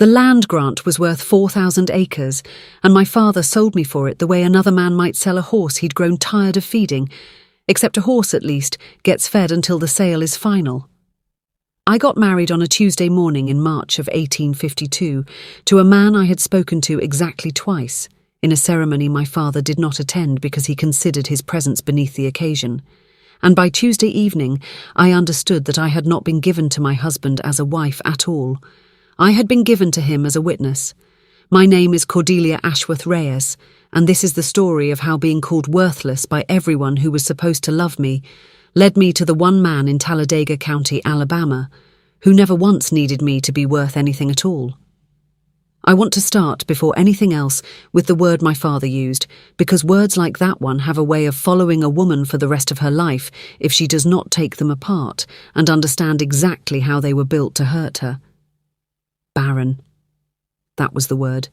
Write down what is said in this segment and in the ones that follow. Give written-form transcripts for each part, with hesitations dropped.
The land grant was worth 4,000 acres, and my father sold me for it the way another man might sell a horse he'd grown tired of feeding, except a horse, at least, gets fed until the sale is final. I got married on a Tuesday morning in March of 1852 to a man I had spoken to exactly twice, in a ceremony my father did not attend because he considered his presence beneath the occasion. And by Tuesday evening, I understood that I had not been given to my husband as a wife at all. I had been given to him as a witness. My name is Cordelia Ashworth Reyes, and this is the story of how being called worthless by everyone who was supposed to love me led me to the one man in Talladega County, Alabama, who never once needed me to be worth anything at all. I want to start, before anything else, with the word my father used, because words like that one have a way of following a woman for the rest of her life if she does not take them apart and understand exactly how they were built to hurt her. Barren. That was the word.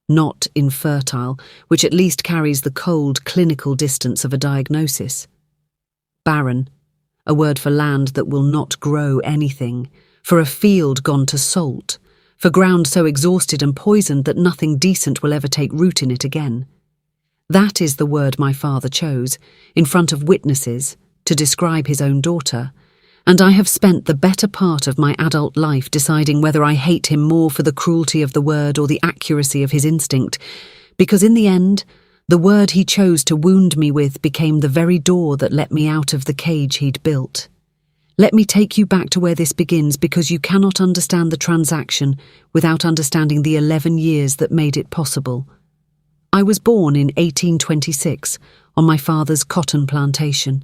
Not infertile, which at least carries the cold, clinical distance of a diagnosis. Barren, a word for land that will not grow anything, for a field gone to salt, for ground so exhausted and poisoned that nothing decent will ever take root in it again. That is the word my father chose, in front of witnesses, to describe his own daughter, and I have spent the better part of my adult life deciding whether I hate him more for the cruelty of the word or the accuracy of his instinct, because in the end, the word he chose to wound me with became the very door that let me out of the cage he'd built. Let me take you back to where this begins, because you cannot understand the transaction without understanding the 11 years that made it possible. I was born in 1826 on my father's cotton plantation,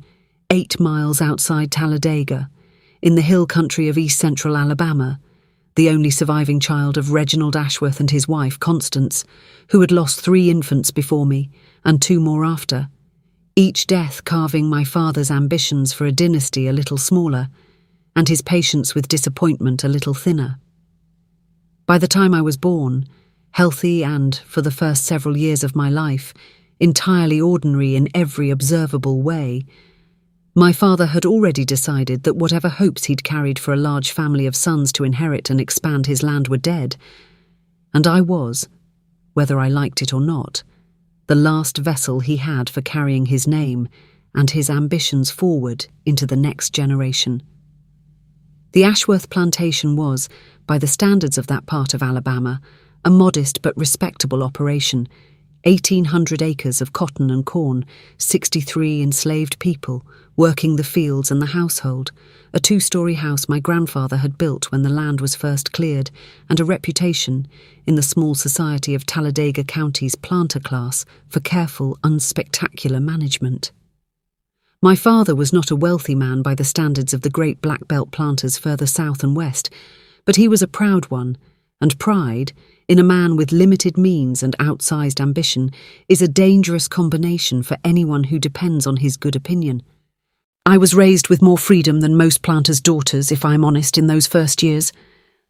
8 miles outside Talladega, in the hill country of east-central Alabama, the only surviving child of Reginald Ashworth and his wife, Constance, who had lost 3 infants before me and 2 more after, each death carving my father's ambitions for a dynasty a little smaller, and his patience with disappointment a little thinner. By the time I was born, healthy and, for the first several years of my life, entirely ordinary in every observable way, my father had already decided that whatever hopes he'd carried for a large family of sons to inherit and expand his land were dead, and I was, whether I liked it or not, the last vessel he had for carrying his name and his ambitions forward into the next generation. The Ashworth plantation was, by the standards of that part of Alabama, a modest but respectable operation, 1,800 acres of cotton and corn, 63 enslaved people, working the fields and the household, a 2-story house my grandfather had built when the land was first cleared, and a reputation, in the small society of Talladega County's planter class, for careful, unspectacular management. My father was not a wealthy man by the standards of the great black belt planters further south and west, but he was a proud one, and pride, in a man with limited means and outsized ambition, is a dangerous combination for anyone who depends on his good opinion. I was raised with more freedom than most planters' daughters, if I'm honest, in those first years.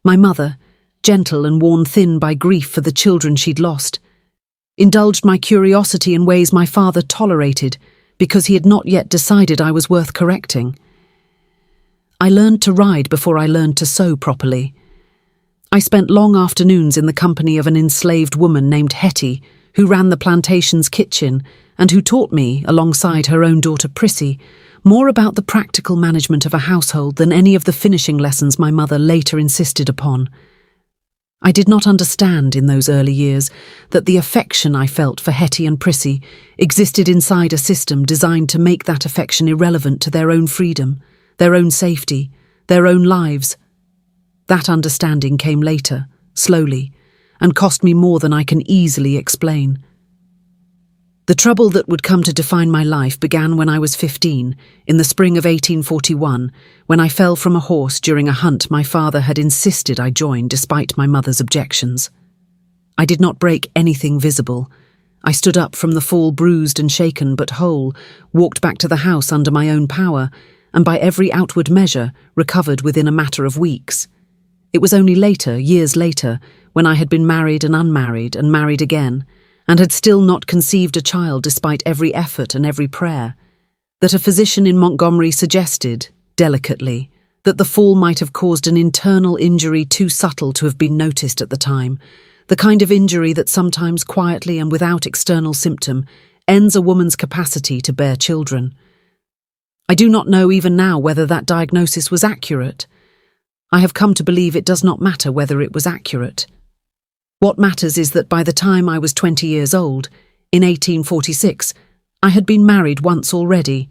My mother, gentle and worn thin by grief for the children she'd lost, indulged my curiosity in ways my father tolerated because he had not yet decided I was worth correcting. I learned to ride before I learned to sew properly. I spent long afternoons in the company of an enslaved woman named Hetty, who ran the plantation's kitchen and who taught me, alongside her own daughter Prissy, more about the practical management of a household than any of the finishing lessons my mother later insisted upon. I did not understand in those early years that the affection I felt for Hetty and Prissy existed inside a system designed to make that affection irrelevant to their own freedom, their own safety, their own lives. That understanding came later, slowly, and cost me more than I can easily explain. The trouble that would come to define my life began when I was 15, in the spring of 1841, when I fell from a horse during a hunt my father had insisted I join despite my mother's objections. I did not break anything visible. I stood up from the fall bruised and shaken but whole, walked back to the house under my own power, and by every outward measure recovered within a matter of weeks. It was only later, years later, when I had been married and unmarried and married again, and had still not conceived a child despite every effort and every prayer, that a physician in Montgomery suggested, delicately, that the fall might have caused an internal injury too subtle to have been noticed at the time, the kind of injury that sometimes quietly and without external symptom ends a woman's capacity to bear children. I do not know even now whether that diagnosis was accurate. I have come to believe it does not matter whether it was accurate. What matters is that by the time I was 20 years old, in 1846, I had been married once already,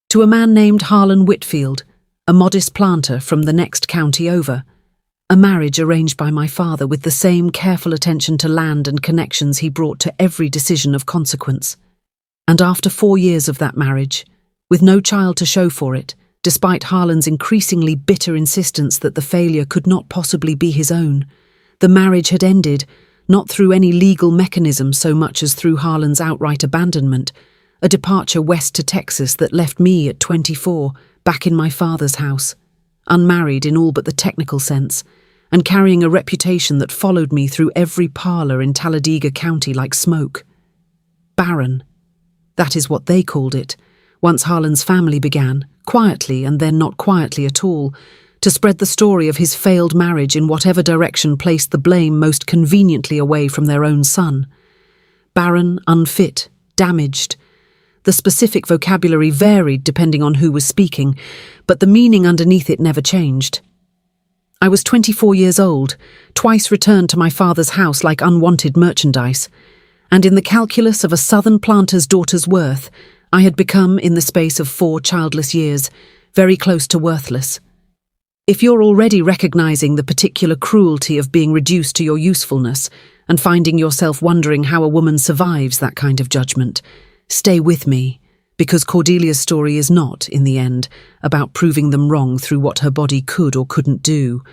to a man named Harlan Whitfield, a modest planter from the next county over, a marriage arranged by my father with the same careful attention to land and connections he brought to every decision of consequence. And after 4 years of that marriage, with no child to show for it, despite Harlan's increasingly bitter insistence that the failure could not possibly be his own, the marriage had ended, not through any legal mechanism so much as through Harlan's outright abandonment, a departure west to Texas that left me at 24 back in my father's house, unmarried in all but the technical sense, and carrying a reputation that followed me through every parlour in Talladega County like smoke. Barren, that is what they called it, once Harlan's family began, quietly and then not quietly at all, to spread the story of his failed marriage in whatever direction placed the blame most conveniently away from their own son. Barren, unfit, damaged. The specific vocabulary varied depending on who was speaking, but the meaning underneath it never changed. I was 24 years old, twice returned to my father's house like unwanted merchandise, and in the calculus of a southern planter's daughter's worth, I had become, in the space of 4 childless years, very close to worthless. If you're already recognizing the particular cruelty of being reduced to your usefulness and finding yourself wondering how a woman survives that kind of judgment, stay with me, because Cordelia's story is not, in the end, about proving them wrong through what her body could or couldn't do.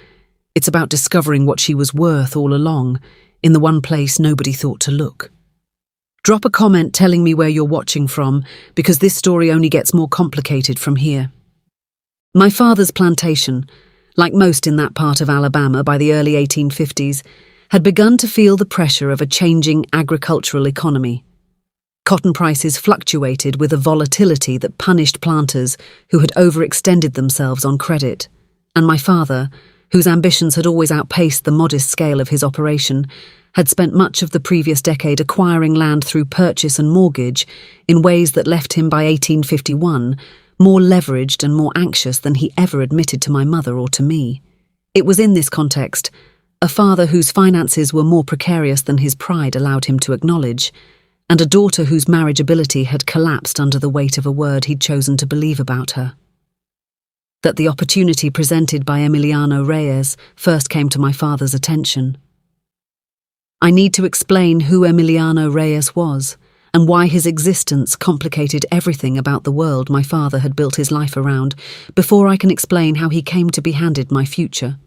It's about discovering what she was worth all along, in the one place nobody thought to look. Drop a comment telling me where you're watching from, because this story only gets more complicated from here. My father's plantation, like most in that part of Alabama by the early 1850s, had begun to feel the pressure of a changing agricultural economy. Cotton prices fluctuated with a volatility that punished planters who had overextended themselves on credit, and my father, whose ambitions had always outpaced the modest scale of his operation, had spent much of the previous decade acquiring land through purchase and mortgage in ways that left him by 1851 more leveraged and more anxious than he ever admitted to my mother or to me. It was in this context, a father whose finances were more precarious than his pride allowed him to acknowledge, and a daughter whose marriageability had collapsed under the weight of a word he'd chosen to believe about her, that the opportunity presented by Emiliano Reyes first came to my father's attention. I need to explain who Emiliano Reyes was, and why his existence complicated everything about the world my father had built his life around, before I can explain how he came to be handed my future.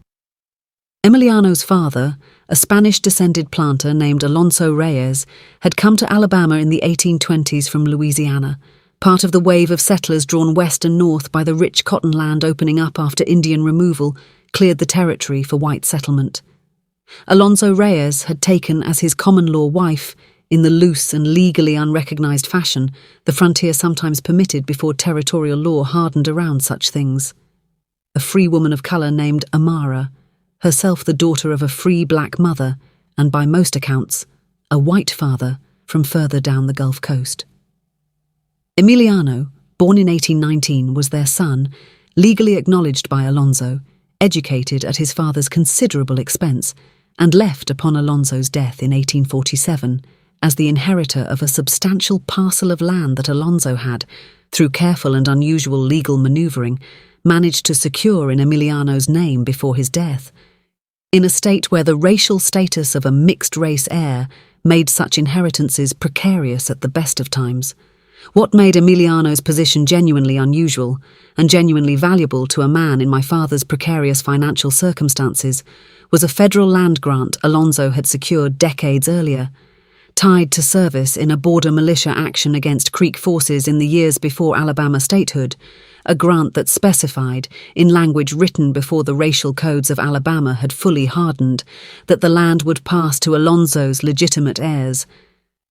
Emiliano's father, a Spanish-descended planter named Alonso Reyes, had come to Alabama in the 1820s from Louisiana, part of the wave of settlers drawn west and north by the rich cotton land opening up after Indian removal cleared the territory for white settlement. Alonso Reyes had taken as his common-law wife, in the loose and legally unrecognized fashion the frontier sometimes permitted before territorial law hardened around such things, a free woman of color named Amara, herself the daughter of a free black mother and, by most accounts, a white father from further down the Gulf Coast. Emiliano, born in 1819, was their son, legally acknowledged by Alonso, educated at his father's considerable expense, and left upon Alonso's death in 1847 as the inheritor of a substantial parcel of land that Alonso had, through careful and unusual legal manoeuvring, managed to secure in Emiliano's name before his death, in a state where the racial status of a mixed-race heir made such inheritances precarious at the best of times. What made Emiliano's position genuinely unusual and genuinely valuable to a man in my father's precarious financial circumstances was a federal land grant Alonso had secured decades earlier, tied to service in a border militia action against Creek forces in the years before Alabama statehood, a grant that specified, in language written before the racial codes of Alabama had fully hardened, that the land would pass to Alonso's legitimate heirs,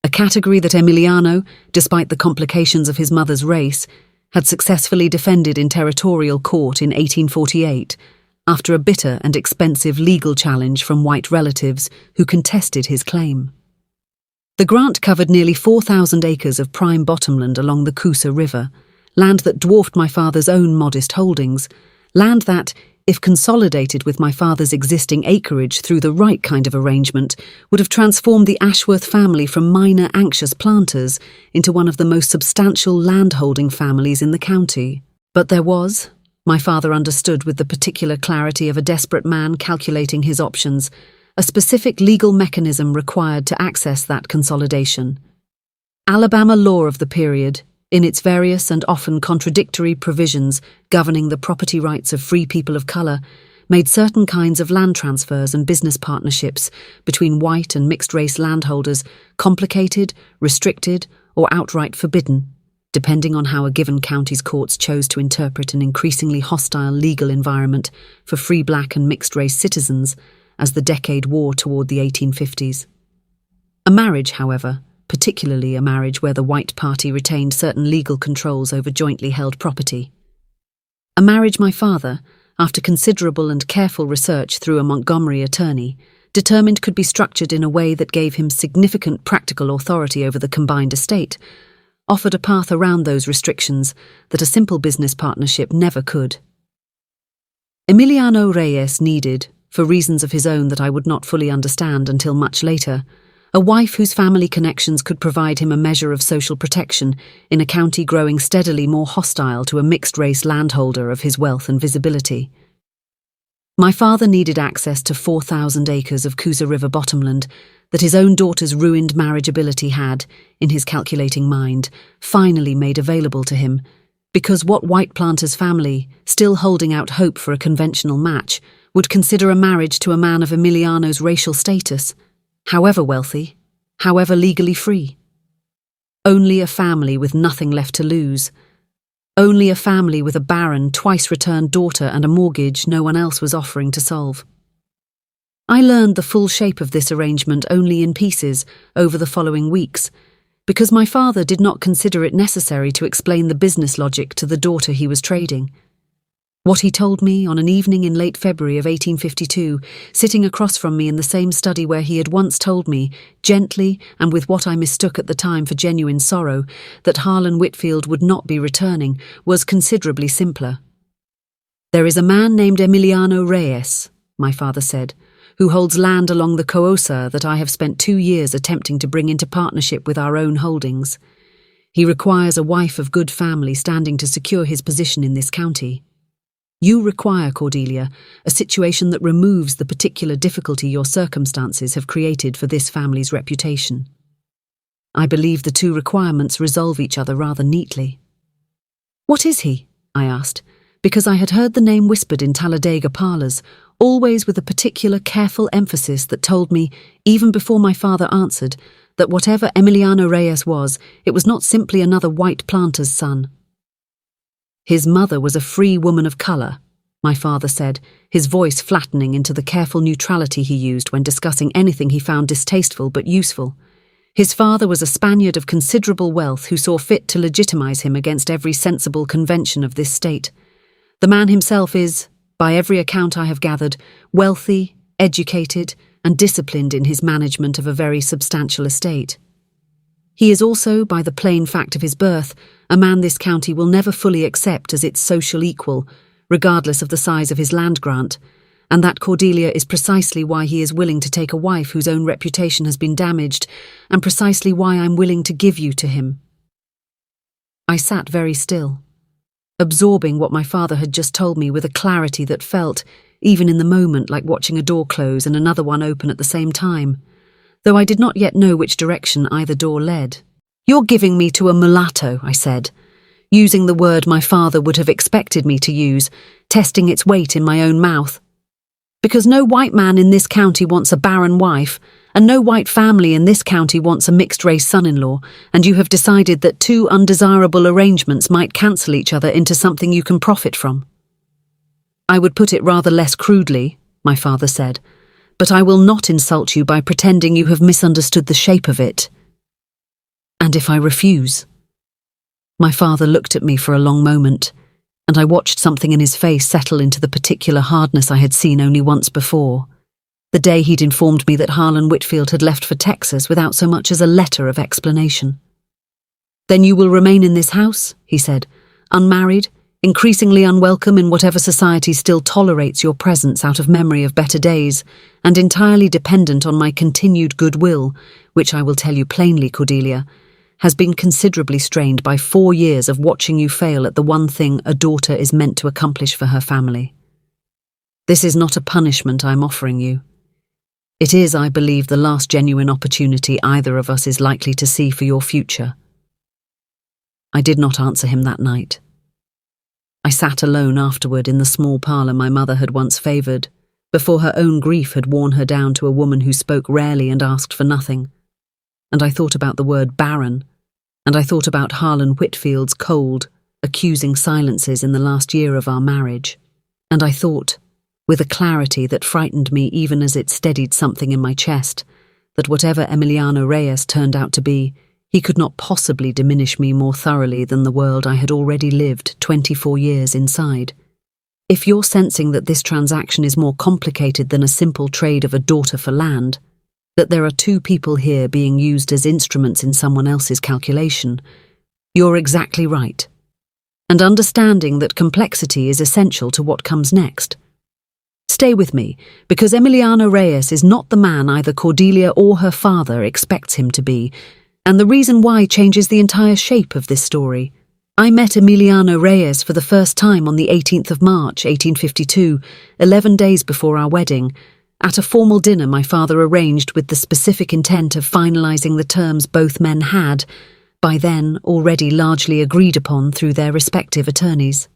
a category that Emiliano, despite the complications of his mother's race, had successfully defended in territorial court in 1848, after a bitter and expensive legal challenge from white relatives who contested his claim. The grant covered nearly 4,000 acres of prime bottomland along the Coosa River, land that dwarfed my father's own modest holdings, land that, if consolidated with my father's existing acreage through the right kind of arrangement, would have transformed the Ashworth family from minor anxious planters into one of the most substantial landholding families in the county. But there was, my father understood with the particular clarity of a desperate man calculating his options, a specific legal mechanism required to access that consolidation. Alabama law of the period, in its various and often contradictory provisions governing the property rights of free people of color, made certain kinds of land transfers and business partnerships between white and mixed-race landholders complicated, restricted, or outright forbidden, depending on how a given county's courts chose to interpret an increasingly hostile legal environment for free black and mixed-race citizens as the decade wore toward the 1850s. A marriage, however, particularly a marriage where the white party retained certain legal controls over jointly held property. A marriage my father, after considerable and careful research through a Montgomery attorney, determined could be structured in a way that gave him significant practical authority over the combined estate, offered a path around those restrictions that a simple business partnership never could. Emiliano Reyes needed, for reasons of his own that I would not fully understand until much later, a wife whose family connections could provide him a measure of social protection in a county growing steadily more hostile to a mixed-race landholder of his wealth and visibility. My father needed access to 4,000 acres of Coosa River bottomland that his own daughter's ruined marriageability had, in his calculating mind, finally made available to him, because what white planter's family, still holding out hope for a conventional match, would consider a marriage to a man of Emiliano's racial status, however wealthy, however legally free. Only a family with nothing left to lose. Only a family with a barren, twice-returned daughter and a mortgage no one else was offering to solve. I learned the full shape of this arrangement only in pieces over the following weeks, because my father did not consider it necessary to explain the business logic to the daughter he was trading. What he told me on an evening in late February of 1852, sitting across from me in the same study where he had once told me, gently and with what I mistook at the time for genuine sorrow, that Harlan Whitfield would not be returning, was considerably simpler. "There is a man named Emiliano Reyes," my father said, "who holds land along the Coosa that I have spent 2 years attempting to bring into partnership with our own holdings. He requires a wife of good family standing to secure his position in this county. You require, Cordelia, a situation that removes the particular difficulty your circumstances have created for this family's reputation. I believe the two requirements resolve each other rather neatly." "What is he?" I asked, because I had heard the name whispered in Talladega parlours, always with a particular careful emphasis that told me, even before my father answered, that whatever Emiliano Reyes was, it was not simply another white planter's son. "His mother was a free woman of colour," my father said, his voice flattening into the careful neutrality he used when discussing anything he found distasteful but useful. "His father was a Spaniard of considerable wealth who saw fit to legitimize him against every sensible convention of this state. The man himself is, by every account I have gathered, wealthy, educated, and disciplined in his management of a very substantial estate. He is also, by the plain fact of his birth, a man this county will never fully accept as its social equal, regardless of the size of his land grant, and that, Cordelia, is precisely why he is willing to take a wife whose own reputation has been damaged, and precisely why I'm willing to give you to him." I sat very still, absorbing what my father had just told me with a clarity that felt, even in the moment, like watching a door close and another one open at the same time, though I did not yet know which direction either door led. "You're giving me to a mulatto," I said, using the word my father would have expected me to use, testing its weight in my own mouth. "Because no white man in this county wants a barren wife, and no white family in this county wants a mixed-race son-in-law, and you have decided that two undesirable arrangements might cancel each other into something you can profit from." "I would put it rather less crudely," my father said, "but I will not insult you by pretending you have misunderstood the shape of it." "And if I refuse?" My father looked at me for a long moment, and I watched something in his face settle into the particular hardness I had seen only once before, the day he'd informed me that Harlan Whitfield had left for Texas without so much as a letter of explanation. "Then you will remain in this house," he said, "unmarried, increasingly unwelcome in whatever society still tolerates your presence out of memory of better days, and entirely dependent on my continued goodwill, which I will tell you plainly, Cordelia, has been considerably strained by 4 years of watching you fail at the one thing a daughter is meant to accomplish for her family. This is not a punishment I am offering you. It is, I believe, the last genuine opportunity either of us is likely to see for your future." I did not answer him that night. I sat alone afterward in the small parlour my mother had once favoured, before her own grief had worn her down to a woman who spoke rarely and asked for nothing. And I thought about the word Barren, and I thought about Harlan Whitfield's cold, accusing silences in the last year of our marriage, and I thought, with a clarity that frightened me even as it steadied something in my chest, that whatever Emiliano Reyes turned out to be, he could not possibly diminish me more thoroughly than the world I had already lived 24 years inside. If you're sensing that this transaction is more complicated than a simple trade of a daughter for land, that there are 2 people here being used as instruments in someone else's calculation, you're exactly right. And understanding that complexity is essential to what comes next. Stay with me, because Emiliano Reyes is not the man either Cordelia or her father expects him to be, and the reason why changes the entire shape of this story. I met Emiliano Reyes for the first time on the 18th of March, 1852, 11 days before our wedding, at a formal dinner my father arranged with the specific intent of finalising the terms both men had, by then already largely agreed upon through their respective attorneys.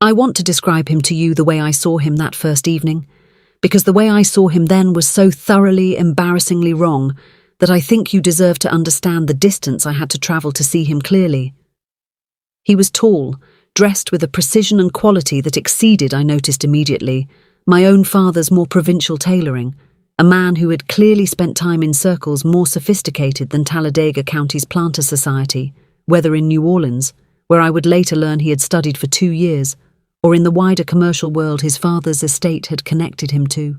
I want to describe him to you the way I saw him that first evening, because the way I saw him then was so thoroughly, embarrassingly wrong that I think you deserve to understand the distance I had to travel to see him clearly. He was tall, dressed with a precision and quality that exceeded, I noticed immediately, my own father's more provincial tailoring, a man who had clearly spent time in circles more sophisticated than Talladega County's Planter Society, whether in New Orleans, where I would later learn he had studied for 2 years, or in the wider commercial world his father's estate had connected him to.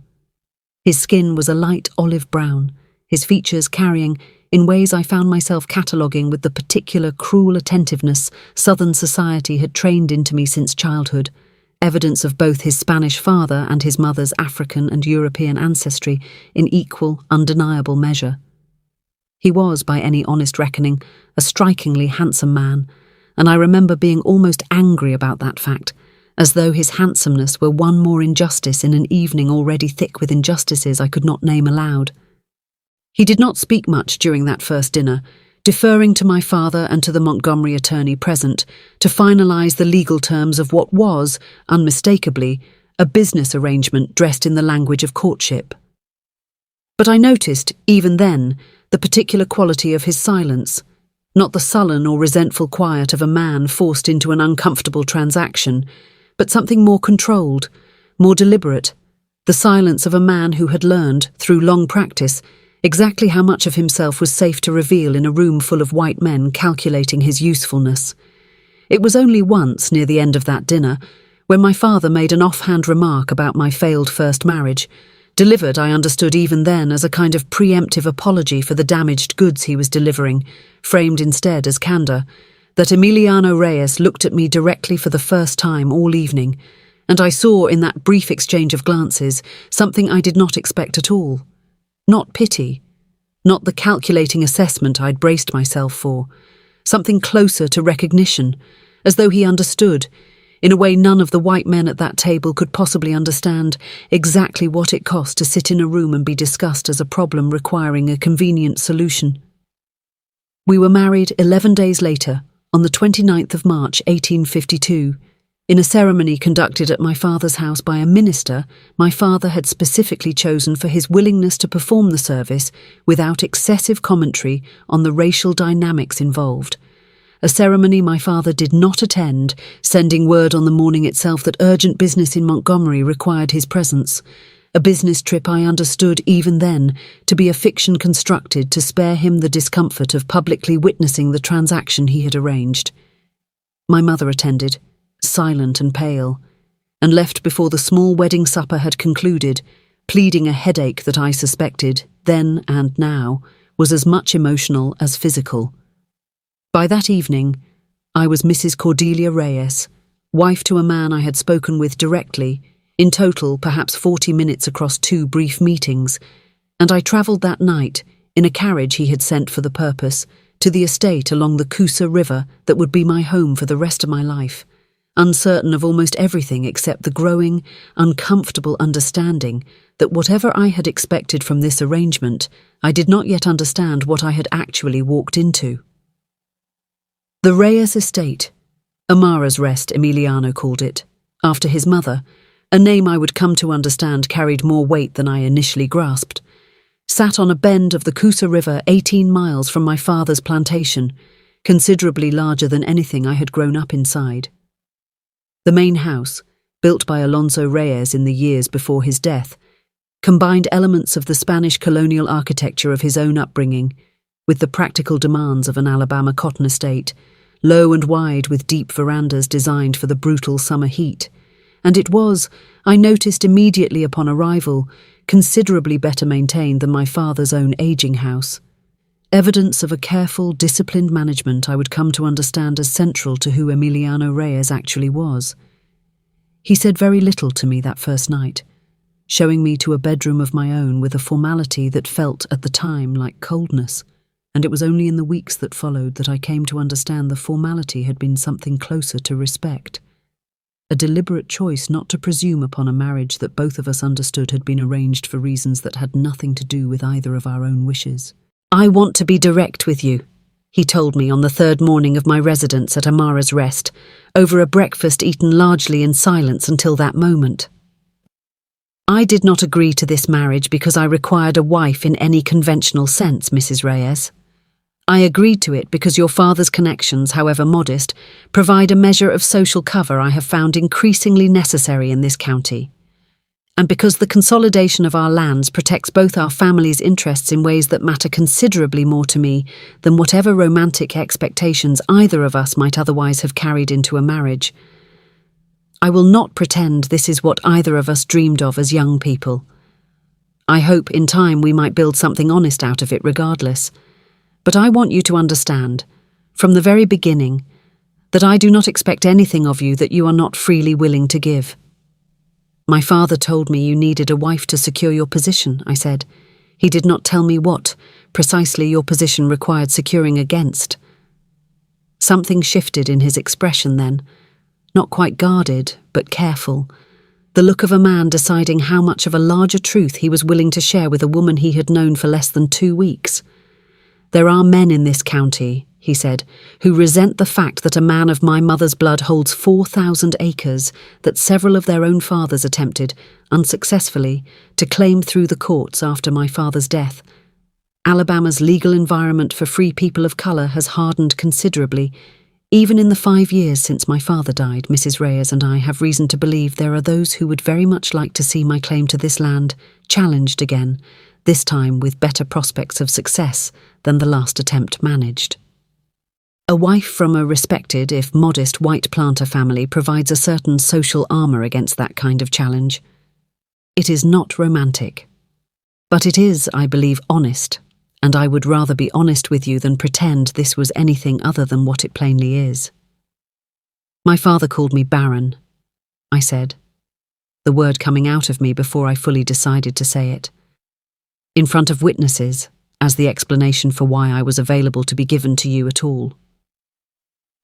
His skin was a light olive brown, his features carrying, in ways I found myself cataloguing with the particular cruel attentiveness Southern society had trained into me since childhood, evidence of both his Spanish father and his mother's African and European ancestry in equal, undeniable measure. He was, by any honest reckoning, a strikingly handsome man, and I remember being almost angry about that fact, as though his handsomeness were one more injustice in an evening already thick with injustices I could not name aloud. He did not speak much during that first dinner, deferring to my father and to the Montgomery attorney present to finalise the legal terms of what was, unmistakably, a business arrangement dressed in the language of courtship. But I noticed, even then, the particular quality of his silence, not the sullen or resentful quiet of a man forced into an uncomfortable transaction, but something more controlled, more deliberate, the silence of a man who had learned, through long practice, exactly how much of himself was safe to reveal in a room full of white men calculating his usefulness. It was only once, near the end of that dinner, when my father made an offhand remark about my failed first marriage, delivered, I understood even then, as a kind of preemptive apology for the damaged goods he was delivering, framed instead as candour, that Emiliano Reyes looked at me directly for the first time all evening, and I saw in that brief exchange of glances something I did not expect at all. Not pity, not the calculating assessment I'd braced myself for, something closer to recognition, as though he understood, in a way none of the white men at that table could possibly understand, exactly what it cost to sit in a room and be discussed as a problem requiring a convenient solution. We were married 11 days later, on the 29th of March 1852, in a ceremony conducted at my father's house by a minister my father had specifically chosen for his willingness to perform the service without excessive commentary on the racial dynamics involved. A ceremony my father did not attend, sending word on the morning itself that urgent business in Montgomery required his presence, A business trip I understood even then to be a fiction constructed to spare him the discomfort of publicly witnessing the transaction he had arranged. My mother attended, silent and pale, and left before the small wedding supper had concluded, pleading a headache that I suspected, then and now, was as much emotional as physical. By that evening, I was Mrs. Cordelia Reyes, wife to a man I had spoken with directly, in total perhaps 40 minutes across 2 brief meetings, and I travelled that night, in a carriage he had sent for the purpose, to the estate along the Coosa River that would be my home for the rest of my life, uncertain of almost everything except the growing, uncomfortable understanding that whatever I had expected from this arrangement, I did not yet understand what I had actually walked into. The Reyes estate, Amara's Rest Emiliano called it, after his mother, a name I would come to understand carried more weight than I initially grasped, sat on a bend of the Coosa River 18 miles from my father's plantation, considerably larger than anything I had grown up inside. The main house, built by Alonso Reyes in the years before his death, combined elements of the Spanish colonial architecture of his own upbringing with the practical demands of an Alabama cotton estate, low and wide with deep verandas designed for the brutal summer heat, and it was, I noticed immediately upon arrival, considerably better maintained than my father's own aging house. Evidence of a careful, disciplined management I would come to understand as central to who Emiliano Reyes actually was. He said very little to me that first night, showing me to a bedroom of my own with a formality that felt at the time like coldness, and it was only in the weeks that followed that I came to understand the formality had been something closer to respect. A deliberate choice not to presume upon a marriage that both of us understood had been arranged for reasons that had nothing to do with either of our own wishes. "I want to be direct with you," he told me on the 3rd morning of my residence at Amara's Rest, over a breakfast eaten largely in silence until that moment. "I did not agree to this marriage because I required a wife in any conventional sense, Mrs. Reyes. I agreed to it because your father's connections, however modest, provide a measure of social cover I have found increasingly necessary in this county, and because the consolidation of our lands protects both our families' interests in ways that matter considerably more to me than whatever romantic expectations either of us might otherwise have carried into a marriage. I will not pretend this is what either of us dreamed of as young people. I hope in time we might build something honest out of it regardless. But I want you to understand, from the very beginning, that I do not expect anything of you that you are not freely willing to give." "My father told me you needed a wife to secure your position," I said. "He did not tell me what, precisely, your position required securing against." Something shifted in his expression then, not quite guarded, but careful, the look of a man deciding how much of a larger truth he was willing to share with a woman he had known for less than 2 weeks. "There are men in this county," he said, "who resent the fact that a man of my mother's blood holds 4,000 acres that several of their own fathers attempted, unsuccessfully, to claim through the courts after my father's death. Alabama's legal environment for free people of colour has hardened considerably. Even in the 5 years since my father died, Mrs. Reyes and I have reason to believe there are those who would very much like to see my claim to this land challenged again, this time with better prospects of success than the last attempt managed. A wife from a respected, if modest, white planter family provides a certain social armour against that kind of challenge. It is not romantic. But it is, I believe, honest, and I would rather be honest with you than pretend this was anything other than what it plainly is." "My father called me Barren," I said, the word coming out of me before I fully decided to say it. "In front of witnesses, as the explanation for why I was available to be given to you at all.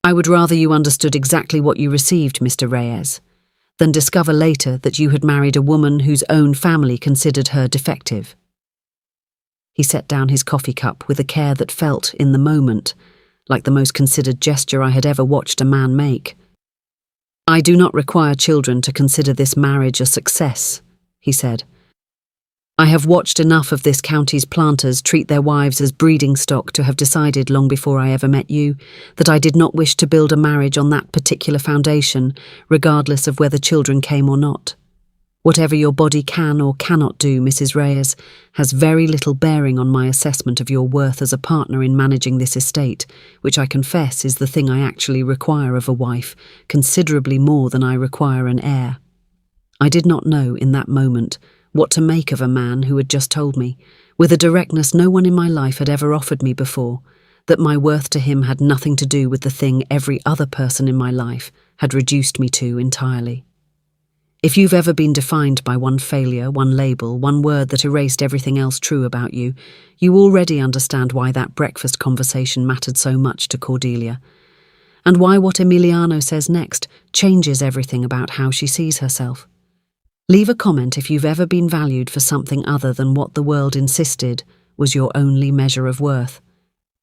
I would rather you understood exactly what you received, Mr. Reyes, than discover later that you had married a woman whose own family considered her defective." He set down his coffee cup with a care that felt, in the moment, like the most considered gesture I had ever watched a man make. "I do not require children to consider this marriage a success," he said. "I have watched enough of this county's planters treat their wives as breeding stock to have decided long before I ever met you that I did not wish to build a marriage on that particular foundation, regardless of whether children came or not. Whatever your body can or cannot do, Mrs. Reyes, has very little bearing on my assessment of your worth as a partner in managing this estate, which I confess is the thing I actually require of a wife, considerably more than I require an heir. I did not know, in that moment, what to make of a man who had just told me, with a directness no one in my life had ever offered me before, that my worth to him had nothing to do with the thing every other person in my life had reduced me to entirely. If you've ever been defined by one failure, one label, one word that erased everything else true about you, you already understand why that breakfast conversation mattered so much to Cordelia, and why what Emiliano says next changes everything about how she sees herself. Leave a comment if you've ever been valued for something other than what the world insisted was your only measure of worth,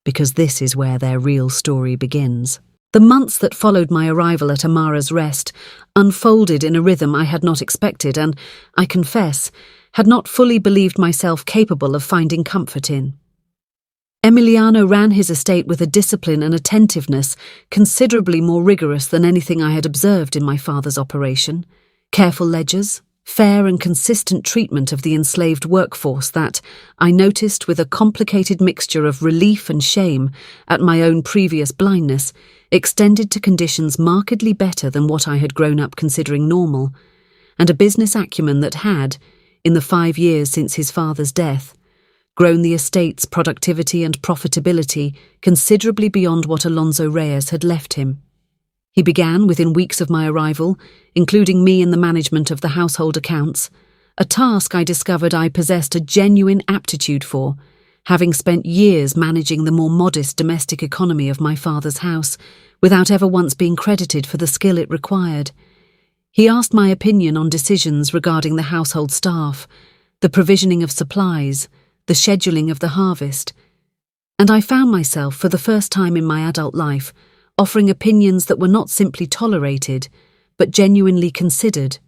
because this is where their real story begins. The months that followed my arrival at Amara's Rest unfolded in a rhythm I had not expected and, I confess, had not fully believed myself capable of finding comfort in. Emiliano ran his estate with a discipline and attentiveness considerably more rigorous than anything I had observed in my father's operation. Careful ledgers, fair and consistent treatment of the enslaved workforce that, I noticed with a complicated mixture of relief and shame at my own previous blindness, extended to conditions markedly better than what I had grown up considering normal, and a business acumen that had, in the 5 years since his father's death, grown the estate's productivity and profitability considerably beyond what Alonso Reyes had left him. He began, within weeks of my arrival, including me in the management of the household accounts, a task I discovered I possessed a genuine aptitude for, having spent years managing the more modest domestic economy of my father's house, without ever once being credited for the skill it required. He asked my opinion on decisions regarding the household staff, the provisioning of supplies, the scheduling of the harvest, and I found myself, for the first time in my adult life, offering opinions that were not simply tolerated, but genuinely considered,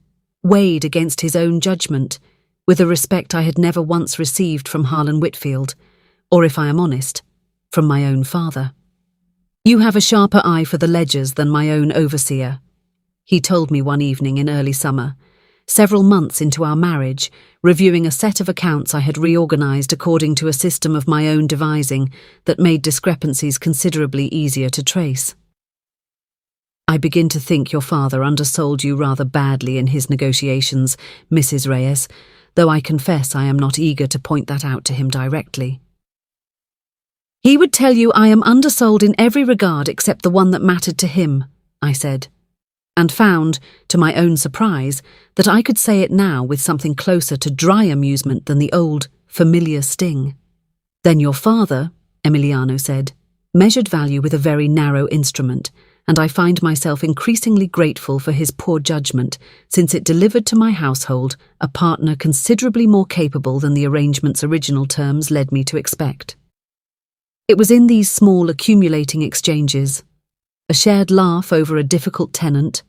weighed against his own judgment, with a respect I had never once received from Harlan Whitfield, or, if I am honest, from my own father. "You have a sharper eye for the ledgers than my own overseer," he told me one evening in early summer, several months into our marriage, reviewing a set of accounts I had reorganized according to a system of my own devising that made discrepancies considerably easier to trace. "I begin to think your father undersold you rather badly in his negotiations, Mrs. Reyes, though I confess I am not eager to point that out to him directly." "He would tell you I am undersold in every regard except the one that mattered to him," I said, and found, to my own surprise, that I could say it now with something closer to dry amusement than the old, familiar sting. "Then your father," Emiliano said, "measured value with a very narrow instrument, and I find myself increasingly grateful for his poor judgment, since it delivered to my household a partner considerably more capable than the arrangement's original terms led me to expect." It was in these small accumulating exchanges, a shared laugh over a difficult tenant,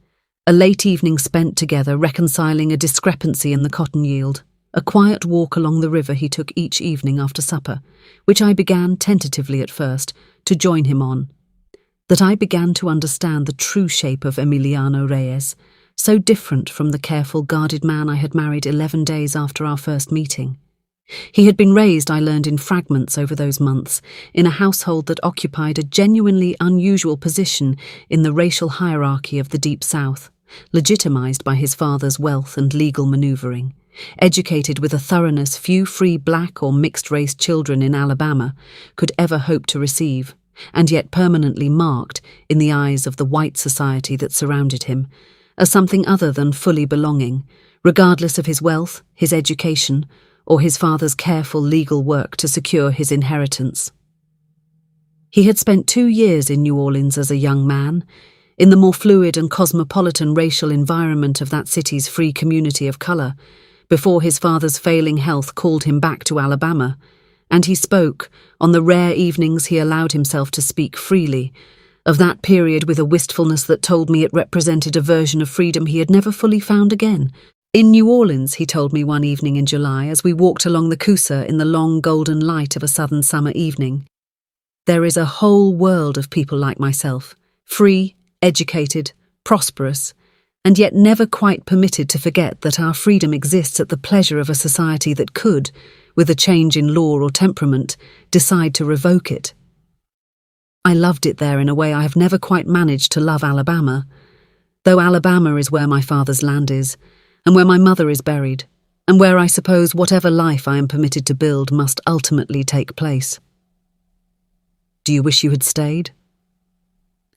a late evening spent together reconciling a discrepancy in the cotton yield, a quiet walk along the river he took each evening after supper, which I began tentatively at first to join him on, that I began to understand the true shape of Emiliano Reyes, so different from the careful, guarded man I had married 11 days after our first meeting. He had been raised, I learned, in fragments over those months, in a household that occupied a genuinely unusual position in the racial hierarchy of the Deep South, legitimized by his father's wealth and legal maneuvering, educated with a thoroughness few free black or mixed-race children in Alabama could ever hope to receive, and yet permanently marked, in the eyes of the white society that surrounded him, as something other than fully belonging, regardless of his wealth, his education, or his father's careful legal work to secure his inheritance. He had spent 2 years in New Orleans as a young man, in the more fluid and cosmopolitan racial environment of that city's free community of color, before his father's failing health called him back to Alabama, and he spoke, on the rare evenings he allowed himself to speak freely, of that period with a wistfulness that told me it represented a version of freedom he had never fully found again. "In New Orleans," he told me one evening in July as we walked along the Coosa in the long golden light of a southern summer evening, "there is a whole world of people like myself, free, educated, prosperous, and yet never quite permitted to forget that our freedom exists at the pleasure of a society that could, with a change in law or temperament, decide to revoke it. I loved it there in a way I have never quite managed to love Alabama, though Alabama is where my father's land is, and where my mother is buried, and where I suppose whatever life I am permitted to build must ultimately take place. Do you wish you had stayed?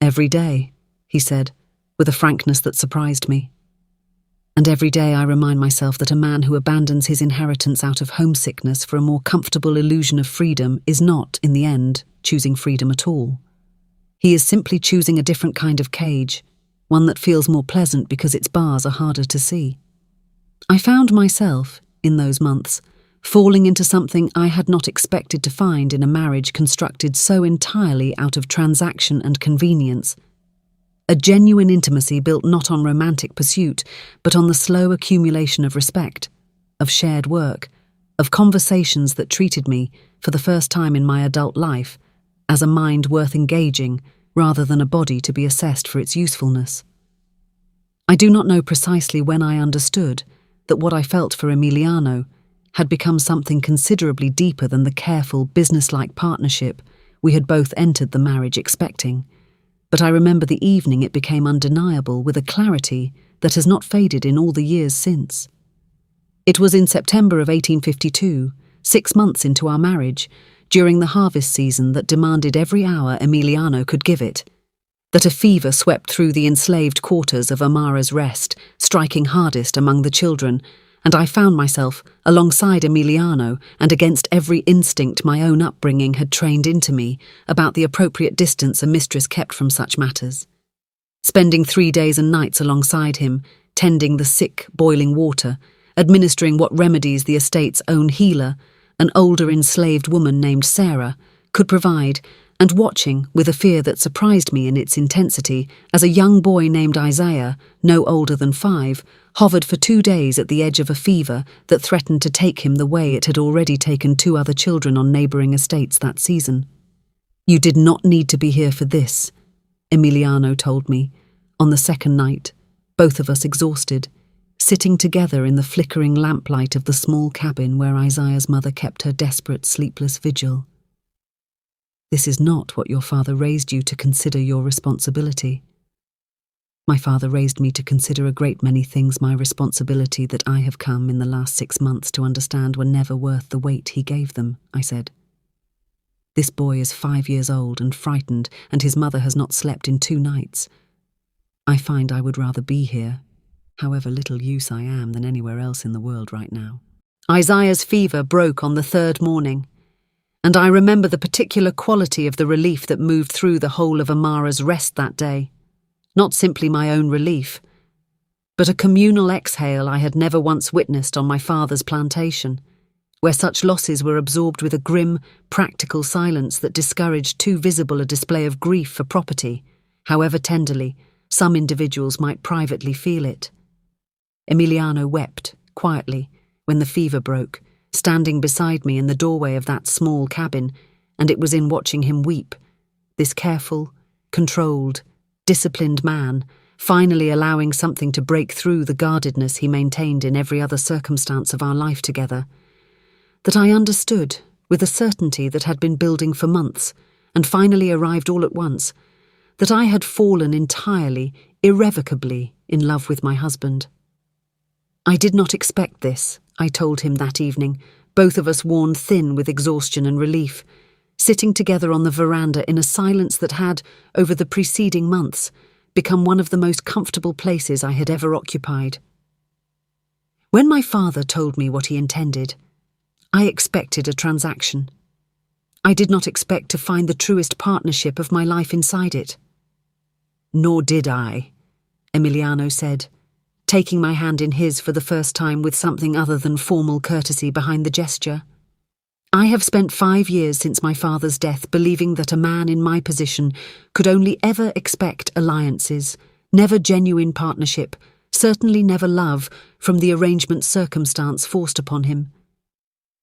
Every day, he said, with a frankness that surprised me. And every day I remind myself that a man who abandons his inheritance out of homesickness for a more comfortable illusion of freedom is not, in the end, choosing freedom at all. He is simply choosing a different kind of cage, one that feels more pleasant because its bars are harder to see. I found myself, in those months, falling into something I had not expected to find in a marriage constructed so entirely out of transaction and convenience. A genuine intimacy built not on romantic pursuit, but on the slow accumulation of respect, of shared work, of conversations that treated me, for the first time in my adult life, as a mind worth engaging rather than a body to be assessed for its usefulness. I do not know precisely when I understood that what I felt for Emiliano had become something considerably deeper than the careful, businesslike partnership we had both entered the marriage expecting, but I remember the evening it became undeniable with a clarity that has not faded in all the years since. It was in September of 1852, 6 months into our marriage, during the harvest season that demanded every hour Emiliano could give it, that a fever swept through the enslaved quarters of Amara's Rest, striking hardest among the children, and I found myself alongside Emiliano and against every instinct my own upbringing had trained into me about the appropriate distance a mistress kept from such matters. Spending 3 days and nights alongside him, tending the sick, boiling water, administering what remedies the estate's own healer, an older enslaved woman named Sarah, could provide, and watching with a fear that surprised me in its intensity as a young boy named Isaiah, no older than 5, hovered for 2 days at the edge of a fever that threatened to take him the way it had already taken 2 other children on neighbouring estates that season. "You did not need to be here for this," Emiliano told me, on the second night, both of us exhausted, sitting together in the flickering lamplight of the small cabin where Isaiah's mother kept her desperate, sleepless vigil. "This is not what your father raised you to consider your responsibility." My father raised me to consider a great many things my responsibility that I have come in the last 6 months to understand were never worth the weight he gave them, I said. This boy is 5 years old and frightened, and his mother has not slept in 2 nights. I find I would rather be here, however little use I am, than anywhere else in the world right now. Isaiah's fever broke on the 3rd morning, and I remember the particular quality of the relief that moved through the whole of Amara's Rest that day. Not simply my own relief, but a communal exhale I had never once witnessed on my father's plantation, where such losses were absorbed with a grim, practical silence that discouraged too visible a display of grief for property, however tenderly some individuals might privately feel it. Emiliano wept, quietly, when the fever broke, standing beside me in the doorway of that small cabin, and it was in watching him weep, this careful, controlled, disciplined man, finally allowing something to break through the guardedness he maintained in every other circumstance of our life together, that I understood, with a certainty that had been building for months, and finally arrived all at once, that I had fallen entirely, irrevocably, in love with my husband. I did not expect this, I told him that evening, both of us worn thin with exhaustion and relief, sitting together on the veranda in a silence that had, over the preceding months, become one of the most comfortable places I had ever occupied. When my father told me what he intended, I expected a transaction. I did not expect to find the truest partnership of my life inside it. "Nor did I," Emiliano said, taking my hand in his for the first time with something other than formal courtesy behind the gesture. "I have spent 5 years since my father's death believing that a man in my position could only ever expect alliances, never genuine partnership, certainly never love, from the arrangement circumstance forced upon him.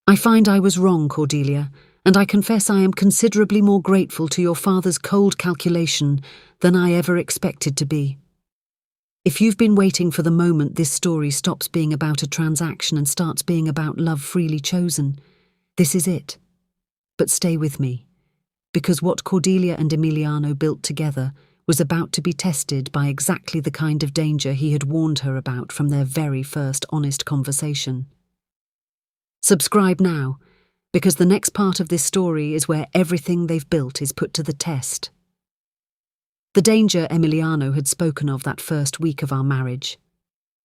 I find I was wrong, Cordelia, and I confess I am considerably more grateful to your father's cold calculation than I ever expected to be." If you've been waiting for the moment this story stops being about a transaction and starts being about love freely chosen, this is it. But stay with me, because what Cordelia and Emiliano built together was about to be tested by exactly the kind of danger he had warned her about from their very first honest conversation. Subscribe now, because the next part of this story is where everything they've built is put to the test. The danger Emiliano had spoken of that first week of our marriage.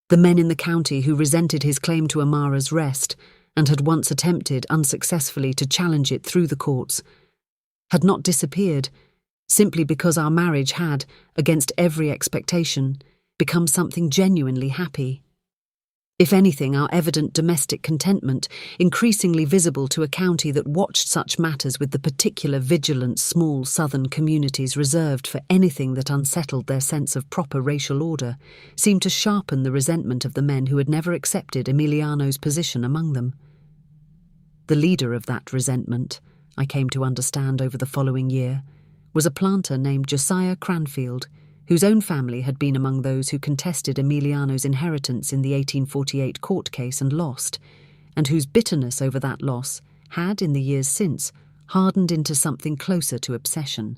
The men in the county who resented his claim to Amara's rest and had once attempted unsuccessfully to challenge it through the courts, had not disappeared simply because our marriage had, against every expectation, become something genuinely happy. If anything, our evident domestic contentment, increasingly visible to a county that watched such matters with the particular vigilant small southern communities reserved for anything that unsettled their sense of proper racial order, seemed to sharpen the resentment of the men who had never accepted Emiliano's position among them. The leader of that resentment, I came to understand over the following year, was a planter named Josiah Cranfield, whose own family had been among those who contested Emiliano's inheritance in the 1848 court case and lost, and whose bitterness over that loss had, in the years since, hardened into something closer to obsession.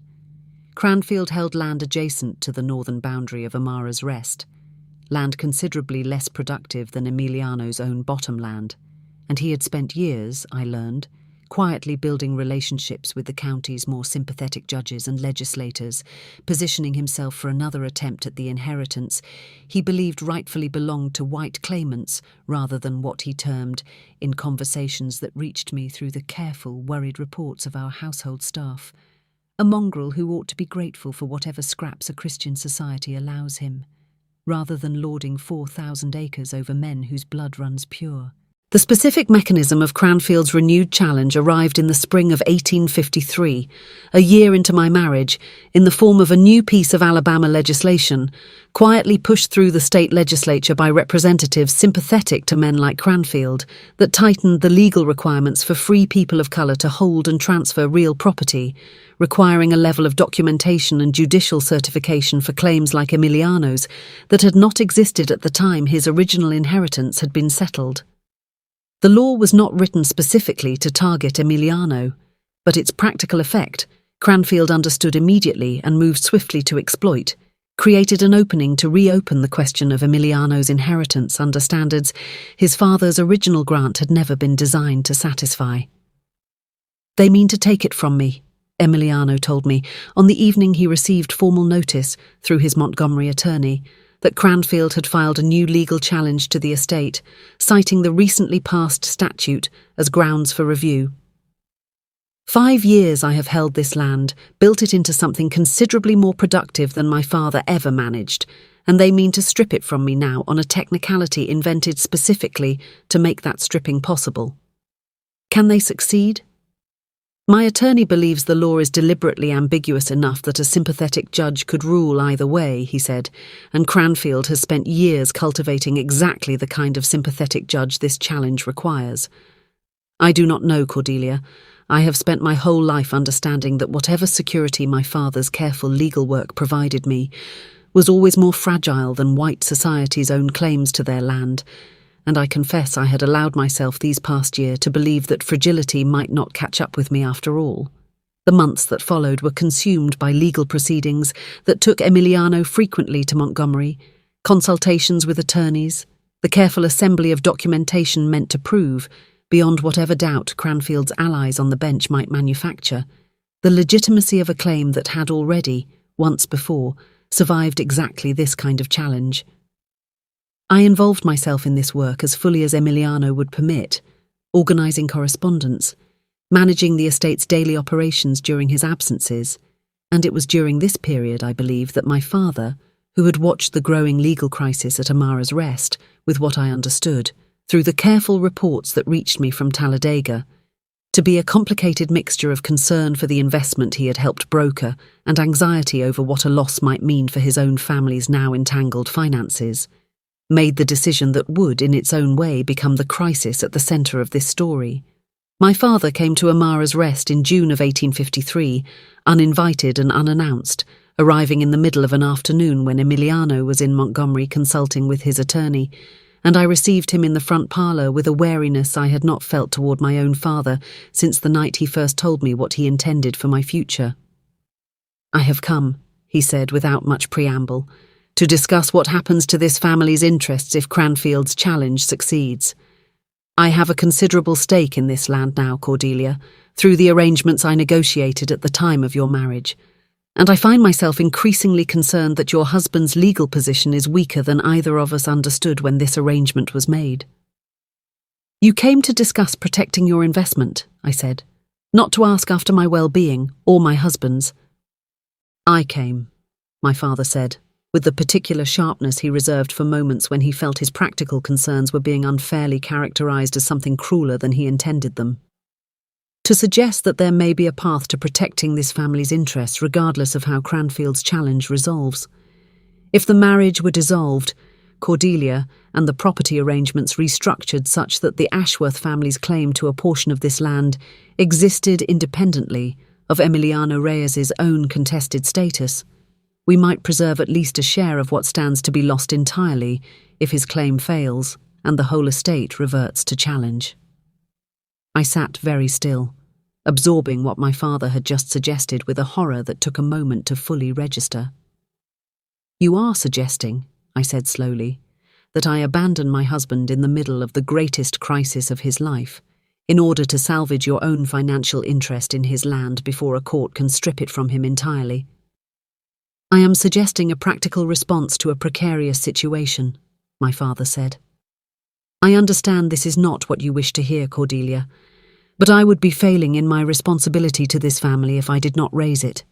Cranfield held land adjacent to the northern boundary of Amara's Rest, land considerably less productive than Emiliano's own bottom land, and he had spent years, I learned, quietly building relationships with the county's more sympathetic judges and legislators, positioning himself for another attempt at the inheritance he believed rightfully belonged to white claimants rather than what he termed, in conversations that reached me through the careful, worried reports of our household staff, a mongrel who ought to be grateful for whatever scraps a Christian society allows him, rather than lording 4,000 acres over men whose blood runs pure. The specific mechanism of Cranfield's renewed challenge arrived in the spring of 1853, a year into my marriage, in the form of a new piece of Alabama legislation, quietly pushed through the state legislature by representatives sympathetic to men like Cranfield, that tightened the legal requirements for free people of color to hold and transfer real property, requiring a level of documentation and judicial certification for claims like Emiliano's that had not existed at the time his original inheritance had been settled. The law was not written specifically to target Emiliano, but its practical effect, Cranfield understood immediately and moved swiftly to exploit, created an opening to reopen the question of Emiliano's inheritance under standards his father's original grant had never been designed to satisfy. "They mean to take it from me," Emiliano told me on the evening he received formal notice, through his Montgomery attorney, that Cranfield had filed a new legal challenge to the estate, citing the recently passed statute as grounds for review. 5 years I have held this land, built it into something considerably more productive than my father ever managed, and they mean to strip it from me now on a technicality invented specifically to make that stripping possible. Can they succeed? My attorney believes the law is deliberately ambiguous enough that a sympathetic judge could rule either way, he said, and Cranfield has spent years cultivating exactly the kind of sympathetic judge this challenge requires. I do not know, Cordelia. I have spent my whole life understanding that whatever security my father's careful legal work provided me was always more fragile than white society's own claims to their land, and I confess I had allowed myself these past year to believe that fragility might not catch up with me after all. The months that followed were consumed by legal proceedings that took Emiliano frequently to Montgomery, consultations with attorneys, the careful assembly of documentation meant to prove, beyond whatever doubt Cranfield's allies on the bench might manufacture, the legitimacy of a claim that had already, once before, survived exactly this kind of challenge. I involved myself in this work as fully as Emiliano would permit, organising correspondence, managing the estate's daily operations during his absences, and it was during this period, I believe, that my father, who had watched the growing legal crisis at Amara's Rest with what I understood, through the careful reports that reached me from Talladega, to be a complicated mixture of concern for the investment he had helped broker and anxiety over what a loss might mean for his own family's now entangled finances, made the decision that would, in its own way, become the crisis at the centre of this story. My father came to Amara's Rest in June of 1853, uninvited and unannounced, arriving in the middle of an afternoon when Emiliano was in Montgomery consulting with his attorney, and I received him in the front parlour with a wariness I had not felt toward my own father since the night he first told me what he intended for my future. "I have come," he said without much preamble, "to discuss what happens to this family's interests if Cranfield's challenge succeeds. I have a considerable stake in this land now, Cordelia, through the arrangements I negotiated at the time of your marriage, and I find myself increasingly concerned that your husband's legal position is weaker than either of us understood when this arrangement was made." "You came to discuss protecting your investment," I said, "not to ask after my well-being or my husband's." "I came," my father said, with the particular sharpness he reserved for moments when he felt his practical concerns were being unfairly characterized as something crueler than he intended them, "to suggest that there may be a path to protecting this family's interests regardless of how Cranfield's challenge resolves. If the marriage were dissolved, Cordelia, and the property arrangements restructured such that the Ashworth family's claim to a portion of this land existed independently of Emiliano Reyes's own contested status, we might preserve at least a share of what stands to be lost entirely if his claim fails and the whole estate reverts to challenge." I sat very still, absorbing what my father had just suggested with a horror that took a moment to fully register. "You are suggesting," I said slowly, "that I abandon my husband in the middle of the greatest crisis of his life, in order to salvage your own financial interest in his land before a court can strip it from him entirely." "I am suggesting a practical response to a precarious situation," my father said. "I understand this is not what you wish to hear, Cordelia, but I would be failing in my responsibility to this family if I did not raise it.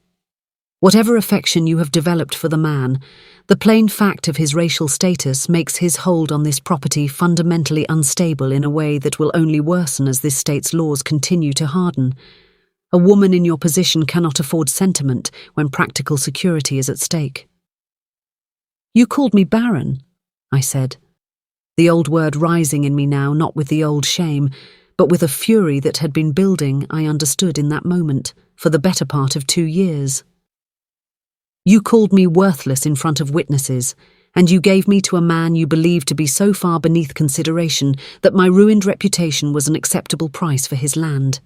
Whatever affection you have developed for the man, the plain fact of his racial status makes his hold on this property fundamentally unstable in a way that will only worsen as this state's laws continue to harden. A woman in your position cannot afford sentiment when practical security is at stake." "You called me Barren," I said, the old word rising in me now, not with the old shame, but with a fury that had been building, I understood in that moment, for the better part of 2 years. "You called me worthless in front of witnesses, and you gave me to a man you believed to be so far beneath consideration that my ruined reputation was an acceptable price for his land.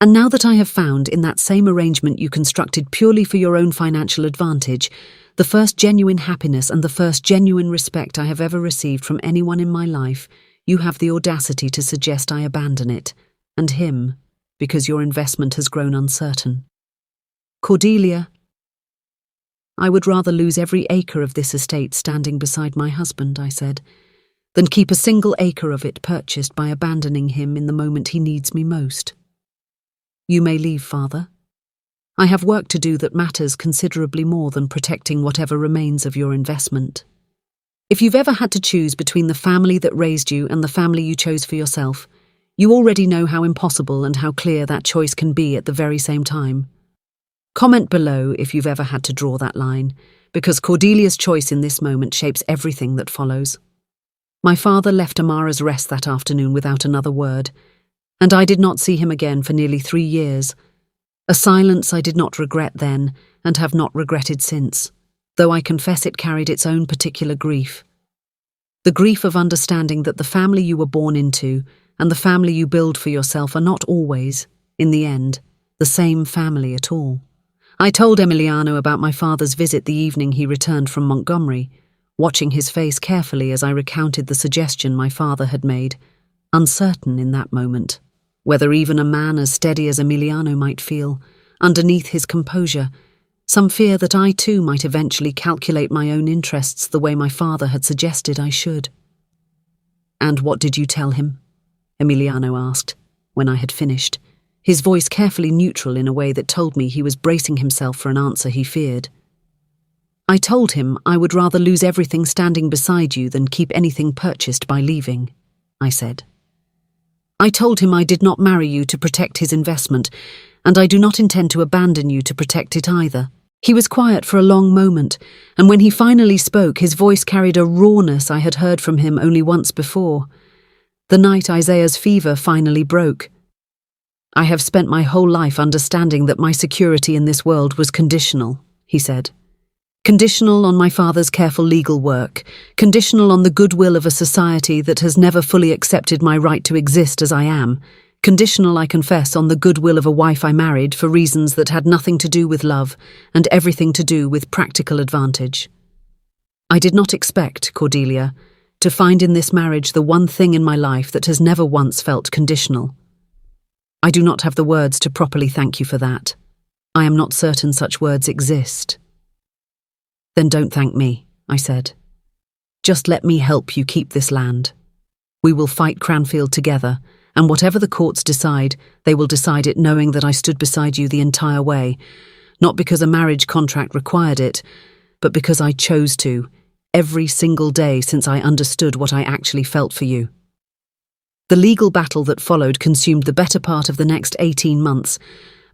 And now that I have found in that same arrangement you constructed purely for your own financial advantage, the first genuine happiness and the first genuine respect I have ever received from anyone in my life, you have the audacity to suggest I abandon it, and him, because your investment has grown uncertain. Cordelia, I would rather lose every acre of this estate standing beside my husband," I said, "than keep a single acre of it purchased by abandoning him in the moment he needs me most. You may leave, Father. I have work to do that matters considerably more than protecting whatever remains of your investment. If you've ever had to choose between the family that raised you and the family you chose for yourself, you already know how impossible and how clear that choice can be at the very same time. Comment below if you've ever had to draw that line, because Cordelia's choice in this moment shapes everything that follows." My father left Amara's rest that afternoon without another word, and I did not see him again for nearly 3 years, a silence I did not regret then and have not regretted since, though I confess it carried its own particular grief. The grief of understanding that the family you were born into and the family you build for yourself are not always, in the end, the same family at all. I told Emiliano about my father's visit the evening he returned from Montgomery, watching his face carefully as I recounted the suggestion my father had made, uncertain in that moment whether even a man as steady as Emiliano might feel, underneath his composure, some fear that I too might eventually calculate my own interests the way my father had suggested I should. "And what did you tell him?" Emiliano asked, when I had finished, his voice carefully neutral in a way that told me he was bracing himself for an answer he feared. "I told him I would rather lose everything standing beside you than keep anything purchased by leaving," I said. "I told him I did not marry you to protect his investment, and I do not intend to abandon you to protect it either." He was quiet for a long moment, and when he finally spoke, his voice carried a rawness I had heard from him only once before. The night Isaiah's fever finally broke. "I have spent my whole life understanding that my security in this world was conditional," he said, Conditional on my father's careful legal work, conditional on the goodwill of a society that has never fully accepted my right to exist as I am, conditional, I confess, on the goodwill of a wife I married for reasons that had nothing to do with love and everything to do with practical advantage. I did not expect, Cordelia, to find in this marriage the one thing in my life that has never once felt conditional. I do not have the words to properly thank you for that. I am not certain such words exist. Then don't thank me, I said. Just let me help you keep this land. We will fight Cranfield together, and whatever the courts decide, they will decide it knowing that I stood beside you the entire way, not because a marriage contract required it, but because I chose to, every single day since I understood what I actually felt for you. The legal battle that followed consumed the better part of the next 18 months,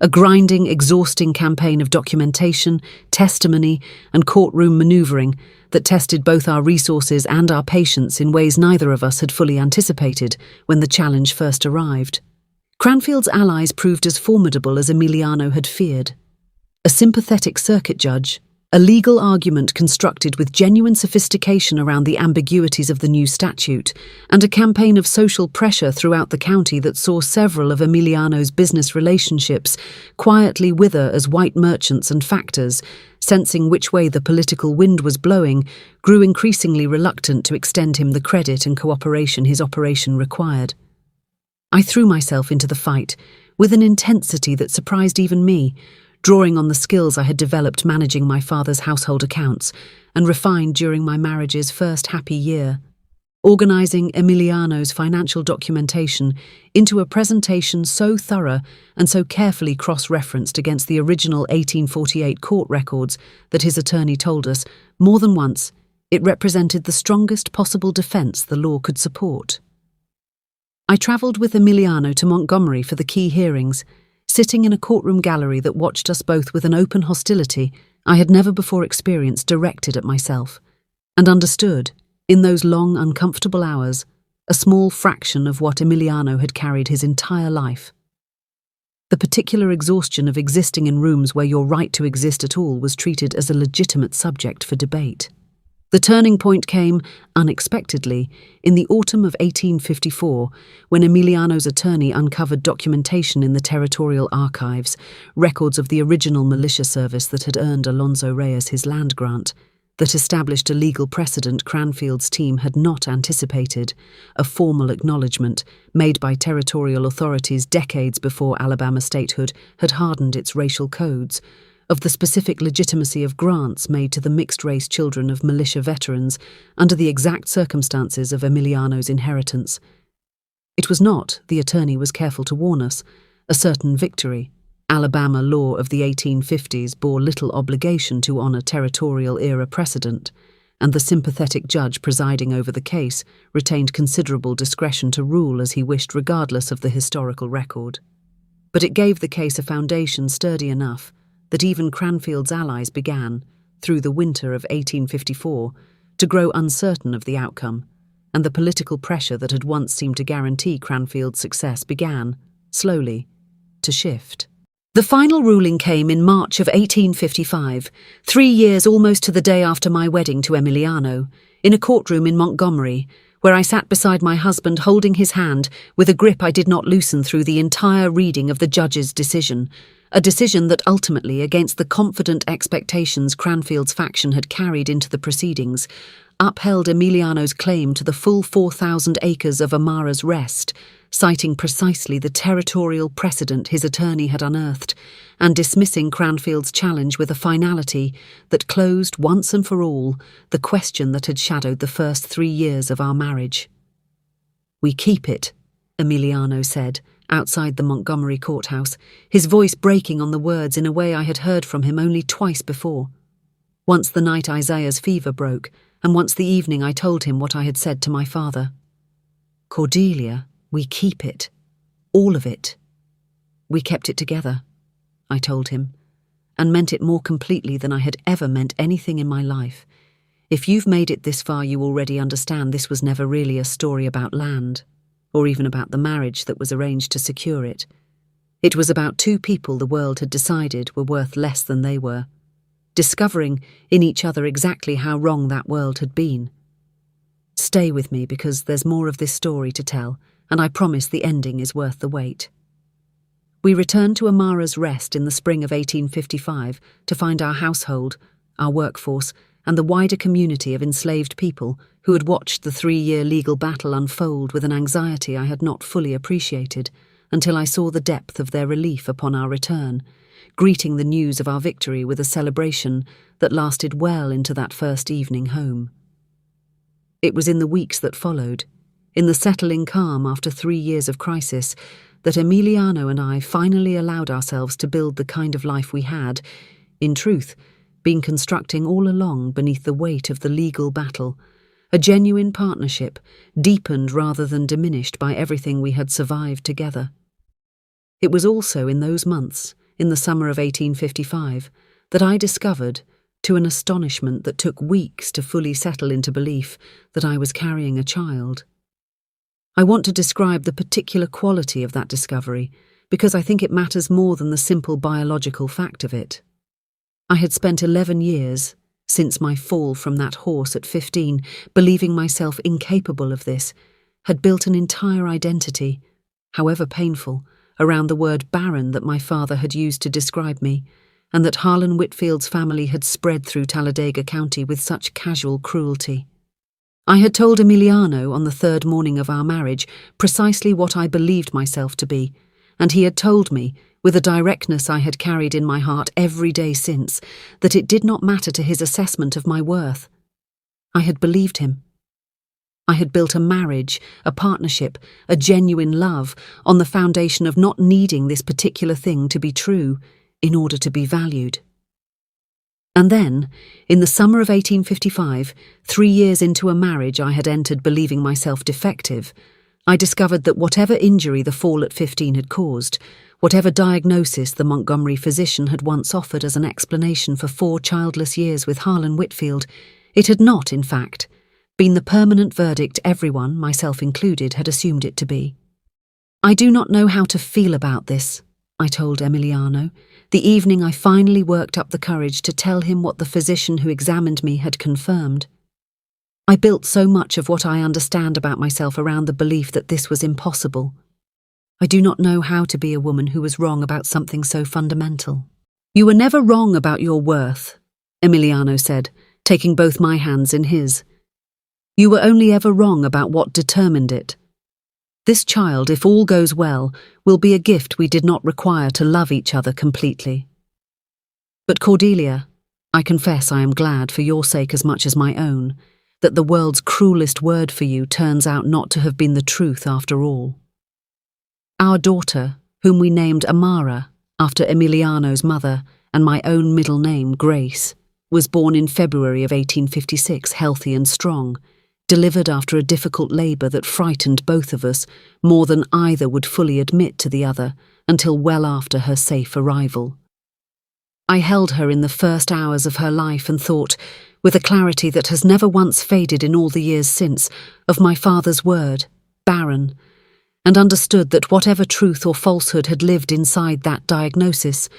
a grinding, exhausting campaign of documentation, testimony, and courtroom manoeuvring that tested both our resources and our patience in ways neither of us had fully anticipated when the challenge first arrived. Cranfield's allies proved as formidable as Emiliano had feared. A sympathetic circuit judge, a legal argument constructed with genuine sophistication around the ambiguities of the new statute, and a campaign of social pressure throughout the county that saw several of Emiliano's business relationships quietly wither as white merchants and factors, sensing which way the political wind was blowing, grew increasingly reluctant to extend him the credit and cooperation his operation required. I threw myself into the fight with an intensity that surprised even me, drawing on the skills I had developed managing my father's household accounts and refined during my marriage's first happy year, organizing Emiliano's financial documentation into a presentation so thorough and so carefully cross-referenced against the original 1848 court records that his attorney told us, more than once, it represented the strongest possible defense the law could support. I travelled with Emiliano to Montgomery for the key hearings, sitting in a courtroom gallery that watched us both with an open hostility I had never before experienced directed at myself, and understood, in those long, uncomfortable hours, a small fraction of what Emiliano had carried his entire life. The particular exhaustion of existing in rooms where your right to exist at all was treated as a legitimate subject for debate. The turning point came, unexpectedly, in the autumn of 1854, when Emiliano's attorney uncovered documentation in the territorial archives, records of the original militia service that had earned Alonso Reyes his land grant, that established a legal precedent Cranfield's team had not anticipated, a formal acknowledgement made by territorial authorities decades before Alabama statehood had hardened its racial codes, of the specific legitimacy of grants made to the mixed-race children of militia veterans under the exact circumstances of Emiliano's inheritance. It was not, the attorney was careful to warn us, a certain victory. Alabama law of the 1850s bore little obligation to honour territorial-era precedent, and the sympathetic judge presiding over the case retained considerable discretion to rule as he wished regardless of the historical record. But it gave the case a foundation sturdy enough that even Cranfield's allies began, through the winter of 1854, to grow uncertain of the outcome, and the political pressure that had once seemed to guarantee Cranfield's success began, slowly, to shift. The final ruling came in March of 1855, 3 years almost to the day after my wedding to Emiliano, in a courtroom in Montgomery, where I sat beside my husband holding his hand with a grip I did not loosen through the entire reading of the judge's decision, a decision that ultimately, against the confident expectations Cranfield's faction had carried into the proceedings, upheld Emiliano's claim to the full 4,000 acres of Amara's Rest, citing precisely the territorial precedent his attorney had unearthed, and dismissing Cranfield's challenge with a finality that closed once and for all the question that had shadowed the first 3 years of our marriage. "We keep it," Emiliano said, outside the Montgomery courthouse, his voice breaking on the words in a way I had heard from him only twice before. Once the night Isaiah's fever broke, and once the evening I told him what I had said to my father. "Cordelia, we keep it. All of it. We kept it together," I told him, and meant it more completely than I had ever meant anything in my life. If you've made it this far, you already understand this was never really a story about land, or even about the marriage that was arranged to secure it. It was about 2 people the world had decided were worth less than they were. discovering in each other exactly how wrong that world had been. Stay with me because there's more of this story to tell, and I promise the ending is worth the wait. We returned to Amara's Rest in the spring of 1855 to find our household, our workforce, and the wider community of enslaved people who had watched the 3-year legal battle unfold with an anxiety I had not fully appreciated until I saw the depth of their relief upon our return, greeting the news of our victory with a celebration that lasted well into that first evening home. It was in the weeks that followed, in the settling calm after 3 years of crisis, that Emiliano and I finally allowed ourselves to build the kind of life we had, in truth, been constructing all along beneath the weight of the legal battle, a genuine partnership, deepened rather than diminished by everything we had survived together. It was also in those months, in the summer of 1855, that I discovered, to an astonishment that took weeks to fully settle into belief, that I was carrying a child. I want to describe the particular quality of that discovery because I think it matters more than the simple biological fact of it. I had spent 11 years, since my fall from that horse at 15, believing myself incapable of this, had built an entire identity, however painful, around the word Barren that my father had used to describe me, and that Harlan Whitfield's family had spread through Talladega County with such casual cruelty. I had told Emiliano on the 3rd morning of our marriage precisely what I believed myself to be, and he had told me, with a directness I had carried in my heart every day since, that it did not matter to his assessment of my worth. I had believed him. I had built a marriage, a partnership, a genuine love, on the foundation of not needing this particular thing to be true in order to be valued. And then, in the summer of 1855, 3 years into a marriage I had entered believing myself defective, I discovered that whatever injury the fall at 15 had caused, whatever diagnosis the Montgomery physician had once offered as an explanation for 4 childless years with Harlan Whitfield, it had not, in fact, been the permanent verdict everyone, myself included, had assumed it to be. "I do not know how to feel about this," I told Emiliano, the evening I finally worked up the courage to tell him what the physician who examined me had confirmed. I built so much of what I understand about myself around the belief that this was impossible. I do not know how to be a woman who was wrong about something so fundamental. "You were never wrong about your worth," Emiliano said, taking both my hands in his. "You were only ever wrong about what determined it. This child, if all goes well, will be a gift we did not require to love each other completely. But Cordelia, I confess I am glad, for your sake as much as my own, that the world's cruelest word for you turns out not to have been the truth after all. Our daughter, whom we named Amara, after Emiliano's mother, and my own middle name, Grace, was born in February of 1856, healthy and strong, delivered after a difficult labour that frightened both of us more than either would fully admit to the other until well after her safe arrival. I held her in the first hours of her life and thought, with a clarity that has never once faded in all the years since, of my father's word, Barren, and understood that whatever truth or falsehood had lived inside that diagnosis,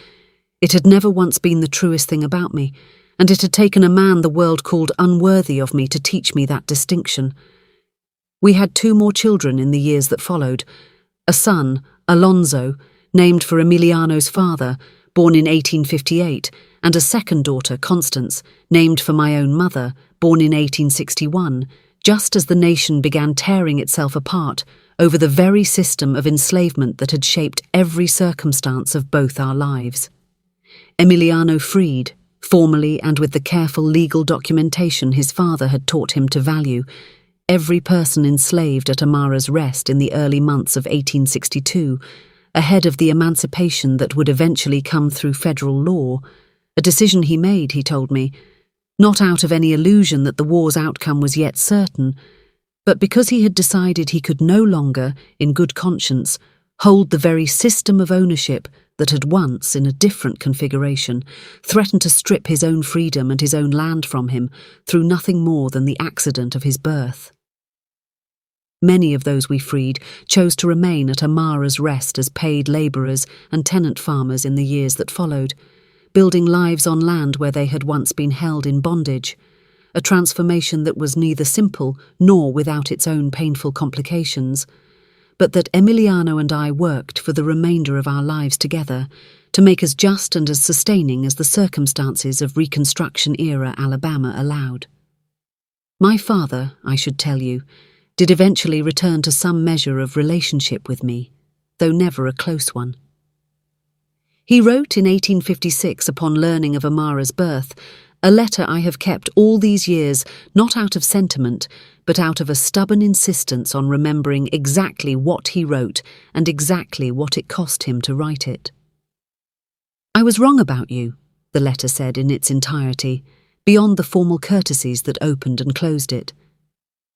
it had never once been the truest thing about me, and it had taken a man the world called unworthy of me to teach me that distinction. We had 2 more children in the years that followed, a son, Alonzo, named for Emiliano's father, born in 1858, and a second daughter, Constance, named for my own mother, born in 1861, just as the nation began tearing itself apart over the very system of enslavement that had shaped every circumstance of both our lives. Emiliano freed, formally and with the careful legal documentation his father had taught him to value, every person enslaved at Amara's Rest in the early months of 1862, ahead of the emancipation that would eventually come through federal law, a decision he made, he told me, not out of any illusion that the war's outcome was yet certain, but because he had decided he could no longer, in good conscience, hold the very system of ownership that had once, in a different configuration, threatened to strip his own freedom and his own land from him through nothing more than the accident of his birth. Many of those we freed chose to remain at Amara's Rest as paid labourers and tenant farmers in the years that followed, building lives on land where they had once been held in bondage, a transformation that was neither simple nor without its own painful complications, but that Emiliano and I worked for the remainder of our lives together to make as just and as sustaining as the circumstances of Reconstruction-era Alabama allowed. My father, I should tell you, did eventually return to some measure of relationship with me, though never a close one. He wrote in 1856, upon learning of Amara's birth, a letter I have kept all these years, not out of sentiment, but out of a stubborn insistence on remembering exactly what he wrote and exactly what it cost him to write it. "I was wrong about you," the letter said in its entirety, beyond the formal courtesies that opened and closed it.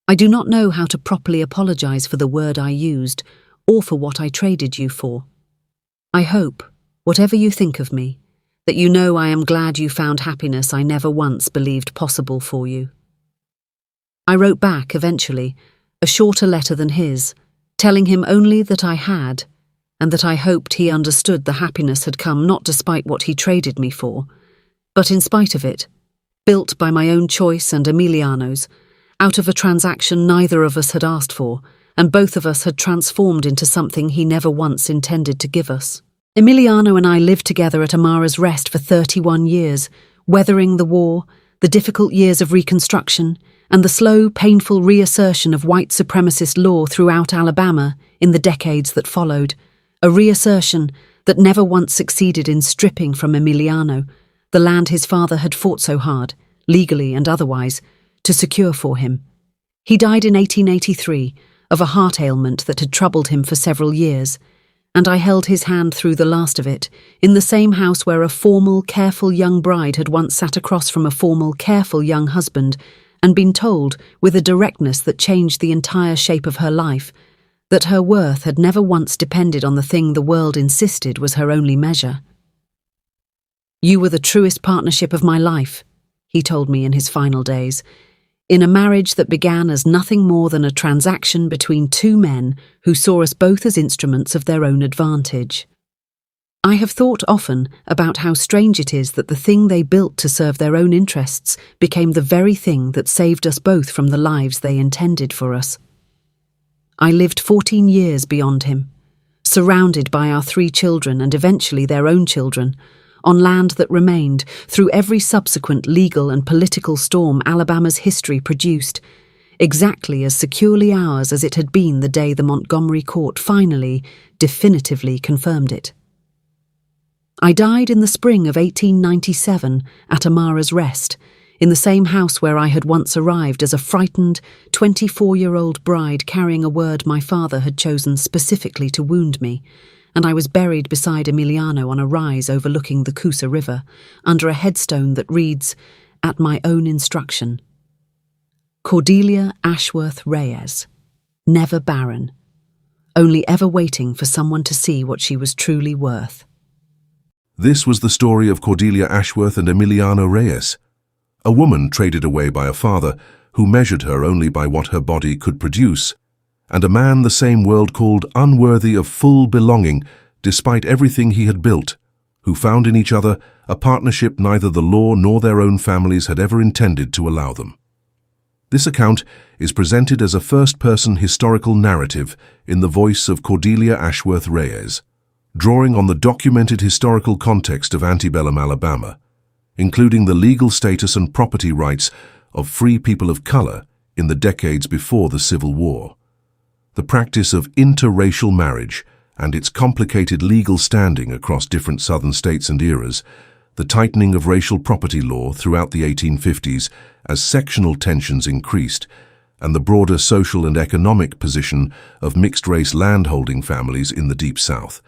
"I do not know how to properly apologize for the word I used, or for what I traded you for. I hope, whatever you think of me, that you know I am glad you found happiness I never once believed possible for you." I wrote back eventually, a shorter letter than his, telling him only that I had, and that I hoped he understood the happiness had come not despite what he traded me for, but in spite of it, built by my own choice and Emiliano's, out of a transaction neither of us had asked for, and both of us had transformed into something he never once intended to give us. Emiliano and I lived together at Amara's Rest for 31 years, weathering the war, the difficult years of Reconstruction, and the slow, painful reassertion of white supremacist law throughout Alabama in the decades that followed, a reassertion that never once succeeded in stripping from Emiliano the land his father had fought so hard, legally and otherwise, to secure for him. He died in 1883 of a heart ailment that had troubled him for several years, and I held his hand through the last of it, in the same house where a formal, careful young bride had once sat across from a formal, careful young husband and been told, with a directness that changed the entire shape of her life, that her worth had never once depended on the thing the world insisted was her only measure. "You were the truest partnership of my life," he told me in his final days, "in a marriage that began as nothing more than a transaction between two men who saw us both as instruments of their own advantage." I have thought often about how strange it is that the thing they built to serve their own interests became the very thing that saved us both from the lives they intended for us. I lived 14 years beyond him, surrounded by our 3 children and eventually their own children, on land that remained, through every subsequent legal and political storm Alabama's history produced, exactly as securely ours as it had been the day the Montgomery court finally, definitively confirmed it. I died in the spring of 1897 at Amara's Rest, in the same house where I had once arrived as a frightened, 24-year-old bride carrying a word my father had chosen specifically to wound me, and I was buried beside Emiliano on a rise overlooking the Coosa River, under a headstone that reads, "At my own instruction. Cordelia Ashworth Reyes, never Barren, only ever waiting for someone to see what she was truly worth." This was the story of Cordelia Ashworth and Emiliano Reyes, a woman traded away by a father who measured her only by what her body could produce, and a man the same world called unworthy of full belonging despite everything he had built, who found in each other a partnership neither the law nor their own families had ever intended to allow them. This account is presented as a first-person historical narrative in the voice of Cordelia Ashworth Reyes, drawing on the documented historical context of antebellum Alabama, including the legal status and property rights of free people of color in the decades before the Civil War, the practice of interracial marriage and its complicated legal standing across different southern states and eras, the tightening of racial property law throughout the 1850s as sectional tensions increased, and the broader social and economic position of mixed-race landholding families in the Deep South.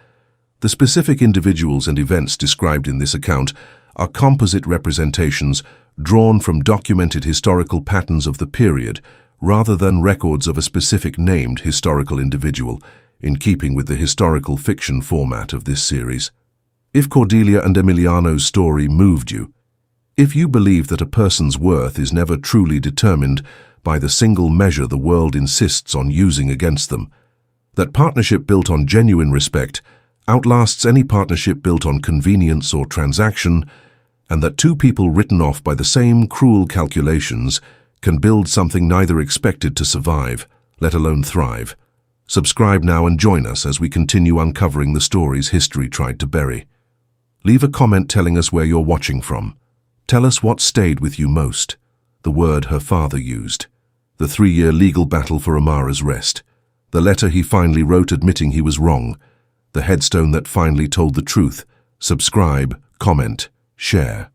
The specific individuals and events described in this account are composite representations drawn from documented historical patterns of the period rather than records of a specific named historical individual, in keeping with the historical fiction format of this series. If Cordelia and Emiliano's story moved you, if you believe that a person's worth is never truly determined by the single measure the world insists on using against them, that partnership built on genuine respect, outlasts any partnership built on convenience or transaction, and that two people written off by the same cruel calculations can build something neither expected to survive, let alone thrive. Subscribe now and join us as we continue uncovering the stories history tried to bury. Leave a comment telling us where you're watching from. Tell us what stayed with you most. The word her father used. The 3-year legal battle for Amara's rest. The letter he finally wrote admitting he was wrong. The headstone that finally told the truth. Subscribe, comment, share.